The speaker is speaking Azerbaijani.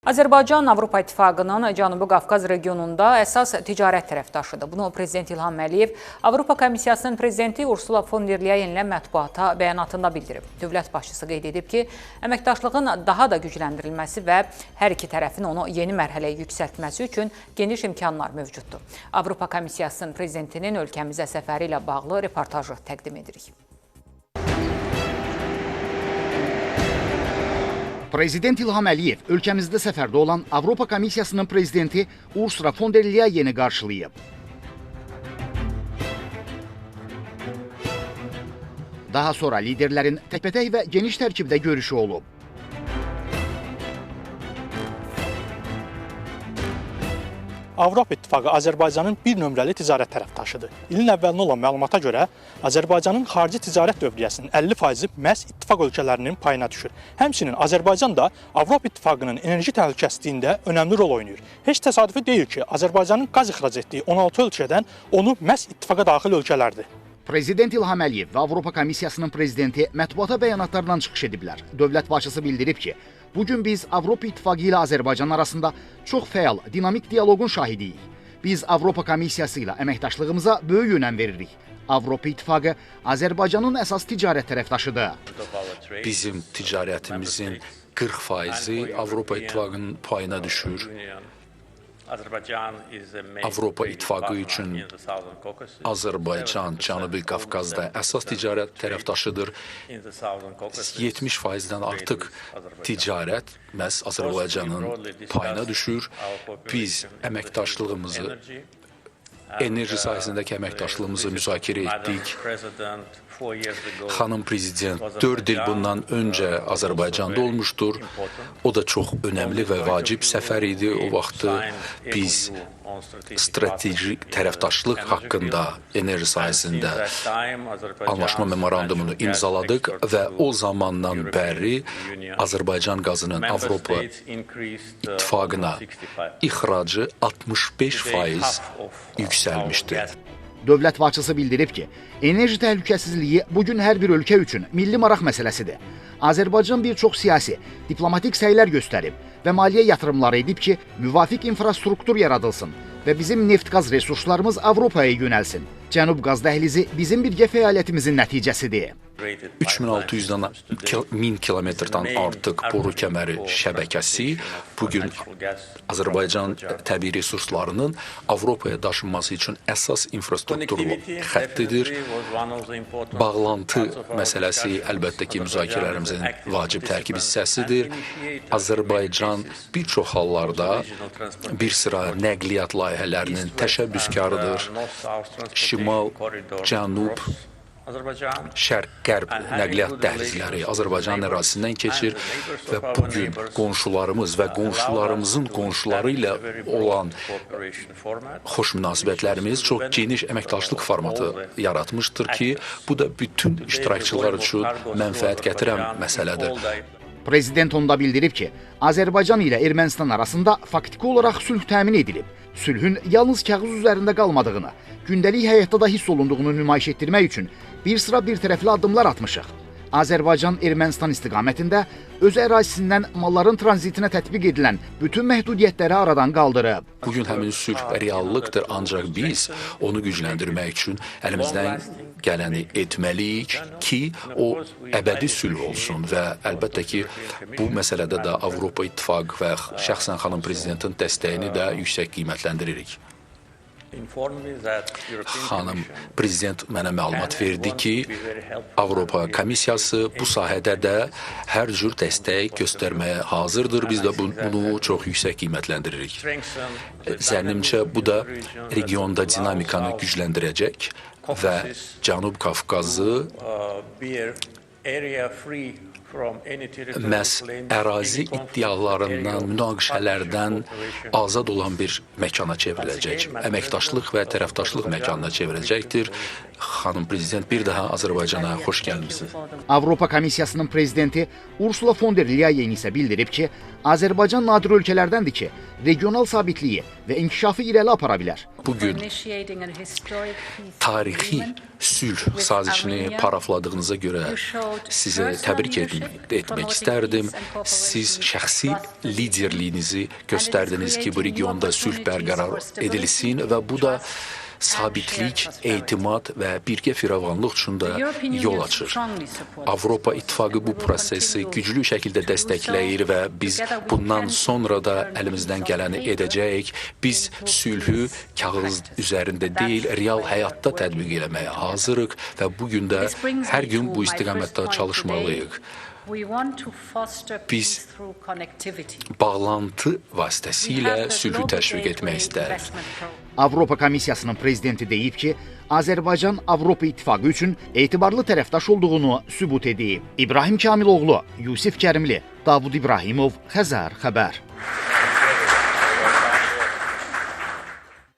Azərbaycan Avropa İttifaqının Cənubi Qafqaz regionunda əsas ticarət tərəfdaşıdır. Bunu Prezident İlham Əliyev Avropa Komissiyasının prezidenti Ursula von der Leyenlə mətbuata bəyanatında bildirib. Dövlət başçısı qeyd edib ki, əməkdaşlığın daha da gücləndirilməsi və hər iki tərəfin onu yeni mərhələyə yüksəltməsi üçün geniş imkanlar mövcuddur. Avropa Komissiyasının prezidentinin ölkəmizə səfəri ilə bağlı reportajı təqdim edirik. Prezident İlham Əliyev ölkəmizdə səfərdə olan Avropa Komissiyasının prezidenti Ursula von der Leyeni qarşılayıb. Daha sonra liderlərin təkbətək və geniş tərkibdə görüşü olub. Avropa İttifaqı Azərbaycanın bir nömrəli ticarət tərəfdaşıdır. İlin əvvəlinə olan məlumata görə Azərbaycanın xarici ticarət dövriyyəsinin 50%-i məhz İttifaq ölkələrinin payına düşür. Həmçinin Azərbaycan da Avropa İttifaqının enerji təhlükəsizliyində önəmli rol oynayır. Heç təsadüfi deyil ki, Azərbaycanın qaz ixrac etdiyi 16 ölkədən onu məhz İttifaqa daxil ölkələrdir. Prezident İlham Əliyev və Avropa Komissiyasının prezidenti mətbuata bəyanatlarla çıxış ediblər. Dövlət başçısı bildirib ki, bugün biz Avropa İttifaqı ilə Azərbaycan arasında çox fəal, dinamik dialoqun şahidiyik. Biz Avropa Komissiyası ilə əməkdaşlığımıza böyük önəm veririk. Avropa İttifaqı Azərbaycanın əsas ticarət tərəfdaşıdır. Bizim ticarətimizin 40%-i Avropa İttifaqının payına düşür. Avropa İttifaqı üçün Azərbaycan Cənubi Qafqazda əsas ticarət tərəfdaşıdır. 70%-dən artıq ticarət məhz Azərbaycanın payına düşür. Biz əməkdaşlığımızı, enerji sahəsindəki əməkdaşlığımızı müzakirə etdik. Xanım Prezident 4 il bundan öncə Azərbaycanda olmuşdur. O da çox önəmli və vacib səfər idi. O vaxtı biz stratejik tərəfdaşlıq haqqında enerji sahəsində anlaşma memorandumunu imzaladıq və o zamandan bəri Azərbaycan qazının Avropa İttifaqına ixracı 65% yüksəlmişdir. Dövlət başçısı bildirib ki, enerji təhlükəsizliyi bugün hər bir ölkə üçün milli maraq məsələsidir. Azərbaycan bir çox siyasi, diplomatik səylər göstərib və maliyyə yatırımları edib ki, müvafiq infrastruktur yaradılsın və bizim neft-qaz resurslarımız Avropaya yönəlsin. Cənub qaz dəhlizi bizim birgə fəaliyyətimizin nəticəsidir. 3600-dən 1000 kilometrdən artıq boru kəməri şəbəkəsi bugün Azərbaycan təbii resurslarının Avropaya daşınması üçün əsas infrastruktur xəttidir. Bağlantı məsələsi əlbəttə ki, müzakirələrimizin vacib tərkib hissəsidir. Azərbaycan bir çox hallarda bir sıra nəqliyyat layihələrinin təşəbbüskarıdır. Şimal, Cənub, Şərq-Qərb nəqliyyat dəhlizləri Azərbaycan ərazisindən keçir və bugün qonşularımız və qonşularımızın qonşuları ilə olan xoş münasibətlərimiz çox geniş əməkdaşlıq formatı yaratmışdır ki, bu da bütün iştirakçılar üçün mənfəət gətirən məsələdir. Prezident onda bildirib ki, Azərbaycan ilə Ermənistan arasında faktiki olaraq sülh təmin edilib. Sülhün yalnız kağız üzərində qalmadığını, gündəlik həyatda da hiss olunduğunu nümayiş etdirmək üçün bir sıra birtərəfli addımlar atmışıq. Azərbaycan Ermənistan istiqamətində öz ərazisindən malların tranzitinə tətbiq edilən bütün məhdudiyyətləri aradan qaldırıb. Bugün həmin sülh reallıqdır, ancaq biz onu gücləndirmək üçün əlimizdən gələni etməliyik ki, o əbədi sülh olsun və əlbəttə ki, bu məsələdə də Avropa İttifaqı və şəxsən xanım Prezidentin dəstəyini də yüksək qiymətləndiririk. Xanım Prezident mənə məlumat verdi ki, Avropa Komissiyası bu sahədə də hər cür dəstək göstərməyə hazırdır. Biz də bunu çox yüksək qiymətləndiririk. Zənnimcə, bu da regionda dinamikanı gücləndirəcək və Cənub Qafqazı məhz ərazi iddialarından, münaqişələrdən azad olan bir məkana çevriləcək. Əməkdaşlıq və tərəfdaşlıq məkanına çevriləcəkdir. Xanım Prezident, bir daha Azərbaycana xoş gəlmisiniz. Avropa Komissiyasının prezidenti Ursula von der Leyen isə bildirib ki, Azərbaycan nadir ölkələrdəndir ki, regional sabitliyi və inkişafı irəli apara bilər. Bugün tarixi sülh sazişini parafladığınıza görə sizə təbrik etmək etmək istərdim. Siz şəxsi liderliyinizi göstərdiniz ki, bu regionda sülh bərqərar edilsin və bu da sabitlik, etimad və birgə firavanlıq üçün də yol açır. Avropa İttifaqı bu prosesi güclü şəkildə dəstəkləyir və biz bundan sonra da əlimizdən gələni edəcəyik. Biz sülhü kağız üzərində deyil, real həyatda tətbiq eləməyə hazırıq və bu gün də hər gün bu istiqamətdə çalışmalıyıq. Biz bağlantı vasitəsilə sülhü təşviq etmək istərik. Avropa Komissiyasının prezidenti deyib ki, Azərbaycan Avropa İttifaqı üçün etibarlı tərəfdaş olduğunu sübut edib. İbrahim Kamiloğlu, Yusif Kərimli, Davud İbrahimov, Xəzər xəbər.